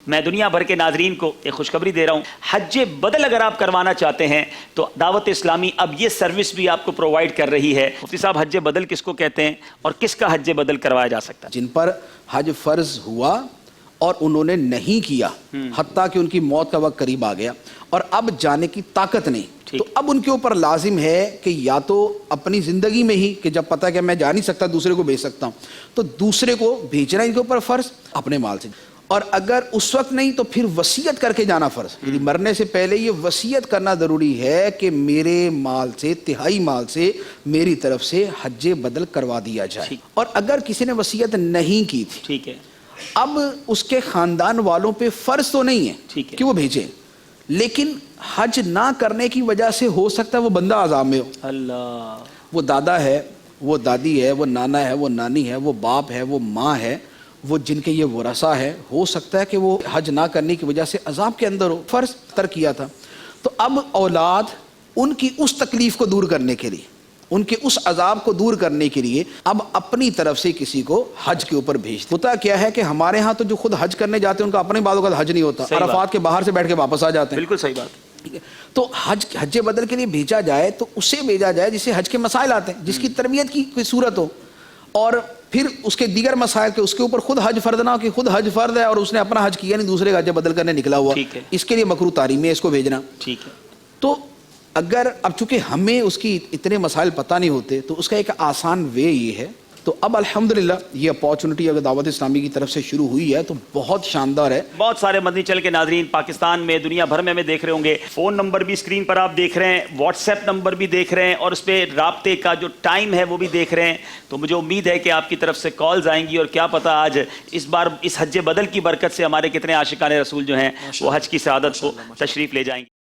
میں دنیا بھر کے ناظرین کو ایک خوشخبری دے رہا ہوں، حج بدل اگر آپ کروانا چاہتے ہیں تو دعوت اسلامی اب یہ سروس بھی آپ کو پرووائڈ کر رہی ہے۔ مفتی صاحب، حج بدل کس کو کہتے ہیں اور کس کا حج بدل کروایا جا سکتا ہے؟ جن پر حج فرض ہوا اور انہوں نے نہیں کیا، حتیٰ کہ ان کی موت کا وقت قریب آ گیا اور اب جانے کی طاقت نہیں، تو اب ان کے اوپر لازم ہے کہ یا تو اپنی زندگی میں ہی، کہ جب پتہ کہ میں جا نہیں سکتا دوسرے کو بھیج سکتا ہوں، تو دوسرے کو بھیجنا ان کے اوپر فرض اپنے مال سے، اور اگر اس وقت نہیں تو پھر وصیت کر کے جانا فرض، یعنی مرنے سے پہلے یہ وصیت کرنا ضروری ہے کہ میرے مال سے، تہائی مال سے میری طرف سے حج بدل کروا دیا جائے۔ اور اگر کسی نے وصیت نہیں کی تھی، ٹھیک ہے، اب اس کے خاندان والوں پہ فرض تو نہیں ہے کہ وہ بھیجیں، لیکن حج نہ کرنے کی وجہ سے ہو سکتا ہے وہ بندہ عذاب میں ہو۔ اللہ، وہ دادا ہے، وہ دادی ہے، وہ نانا ہے، وہ نانی ہے، وہ باپ ہے، وہ ماں ہے، وہ جن کے یہ ورثہ ہے، ہو سکتا ہے کہ وہ حج نہ کرنے کی وجہ سے عذاب کے اندر ہو، فرض ترک کیا تھا، تو اب اولاد ان کی اس تکلیف کو دور کرنے کے لیے، ان کے اس عذاب کو دور کرنے کے لیے اب اپنی طرف سے کسی کو حج کے اوپر بھیجتے۔ ہوتا کیا ہے کہ ہمارے ہاں تو جو خود حج کرنے جاتے ہیں ان کا اپنے بعض اوقات حج نہیں ہوتا، عرفات کے باہر سے بیٹھ کے واپس آ جاتے ہیں۔ بالکل صحیح بات۔ تو حج بدل کے لیے بھیجا جائے تو اسے بھیجا جائے جسے حج کے مسائل آتے ہیں، جس کی تربیت کی کوئی صورت ہو، اور پھر اس کے دیگر مسائل کے اس کے اوپر خود حج فرض نہ ہو کہ خود حج فرض ہے اور اس نے اپنا حج کیا نہیں، دوسرے کا حج بدل کرنے نکلا ہوا، اس کے لیے مکروہ تحریمی ہے اس کو بھیجنا۔ ٹھیک ہے، تو اگر اب چونکہ ہمیں اس کی اتنے مسائل پتہ نہیں ہوتے تو اس کا ایک آسان وے یہ ہے، تو اب الحمدللہ یہ اپارچونٹی اگر دعوت اسلامی کی طرف سے شروع ہوئی ہے تو بہت شاندار ہے۔ بہت سارے مدنی چل کے ناظرین پاکستان میں، دنیا بھر میں ہمیں دیکھ رہے ہوں گے، فون نمبر بھی اسکرین پر آپ دیکھ رہے ہیں، واٹس ایپ نمبر بھی دیکھ رہے ہیں، اور اس پہ رابطے کا جو ٹائم ہے وہ بھی دیکھ رہے ہیں، تو مجھے امید ہے کہ آپ کی طرف سے کالز آئیں گی، اور کیا پتہ آج اس بار اس حج بدل کی برکت سے ہمارے کتنے عاشقان رسول جو ہیں وہ حج کی سعادت کو تشریف لے جائیں گے۔